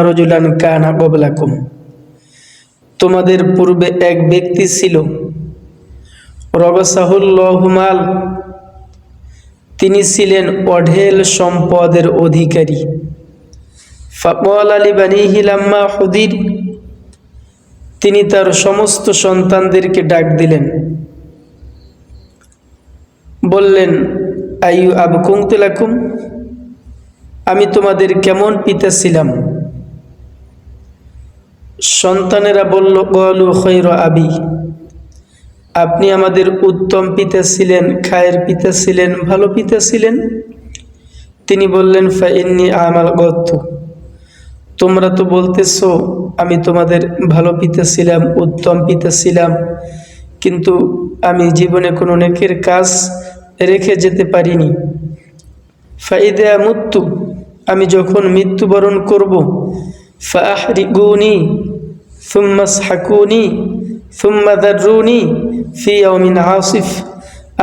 রাজুলান কানা ক্বাবলাকুম, তোমাদের পূর্বে এক ব্যক্তি ছিল, রবাসাহুল্লাহু মাল, তিনি ছিলেন অঢেল সম্পদের অধিকারী। ফাকালা লিবানিহি লাম্মা হুদির, তিনি তার সমস্ত সন্তানদেরকে ডাক দিলেন, বললেন, আইয়ু আব কুনতু লাকুম, আমি তোমাদের কেমন পিতা ছিলাম? সন্তানেরা বলল, ক্বালু খায়রা আবি, আপনি আমাদের উত্তম পিতা ছিলেন, খায়ের পিতা ছিলেন, ভালো পিতা ছিলেন। তিনি বললেন, ফাইন্নী আমাল গতু, তোমরা তো বলতেছো আমি তোমাদের ভালো পিতা ছিলাম, উত্তম পিতা ছিলাম, কিন্তু আমি জীবনে কোনো নেকের কাজ রেখে যেতে পারিনি। ফাইদা মুত্তু, আমি যখন মৃত্যুবরণ করব, ফাহরিকুনি সুম্মা আসহাকুনি সুম্মা দাররুনি ফি ইয়াউমিন আসিফ,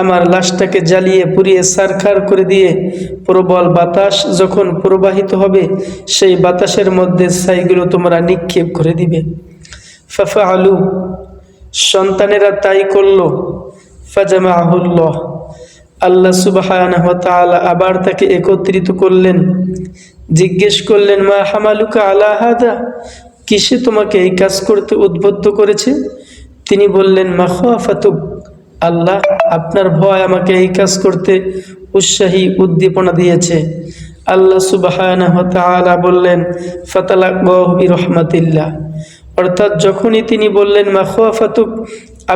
আমার লাশটাকে জ্বালিয়ে পুড়িয়ে ছারখার করে দিয়ে প্রবল বাতাস যখন প্রবাহিত হবে, সেই বাতাসের মধ্যে ছাইগুলো তোমরা নিক্ষেপ করে দিবে। ফাফআলু, সন্তানেরা তাই করল। ফাজামাহুল্লাহ, আল্লাহ সুবহানাহু ওয়া তাআলা আবার তাকে একত্রিত করলেন, জিজ্ঞেস করলেন, মা হামালুকা আলা হাদা, কিসে তোমাকে এই কাজ করতে উদ্বুদ্ধ করেছে? তিনি বললেন, মাখাফাতুক, আল্লাহ আপনার ভয় আমাকে এই কাজ করতে উৎসাহী উদ্দীপনা দিয়েছে। আল্লাহ সুবহানাহু ওয়া তাআলা বললেন, ফাতালাক্কাহু বিরহমাতিল্লাহ, অর্থাৎ যখনই তিনি বললেন মাখাফাতুক,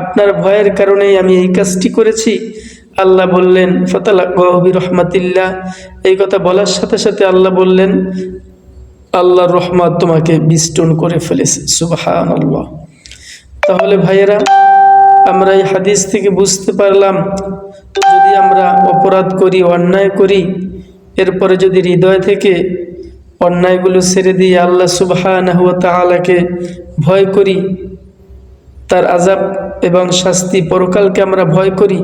আপনার ভয়ের কারণেই আমি এই কাজটি করেছি, আল্লাহ বললেন ফাতালাক্কাহু বিরহমাতিল্লাহ, এই কথা বলার সাথে সাথে আল্লাহ বললেন, আল্লাহর রহমত তোমাকে বিষ্টন করে ফেলেছে। সুবহানাল্লাহ। তাহলে ভাইয়েরা, আমরা এই হাদিস থেকে বুঝতে পারলাম, যদি আমরা অপরাধ করি, অন্যায় করি, এরপরে যদি হৃদয় থেকে অন্যায়গুলো ছেড়ে দিয়ে আল্লাহ সুবহানাহু ওয়া তাআলাকে ভয় করি, তার আযাব এবং শাস্তি পরকালকে আমরা ভয় করি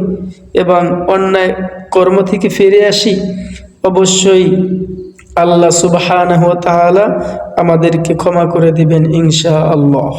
এবং অন্যায় কর্ম থেকে ফিরে আসি, অবশ্যই আল্লাহ সুবহানাহু ওয়া তাআলা আমাদেরকে ক্ষমা করে দিবেন ইনশাআল্লাহ।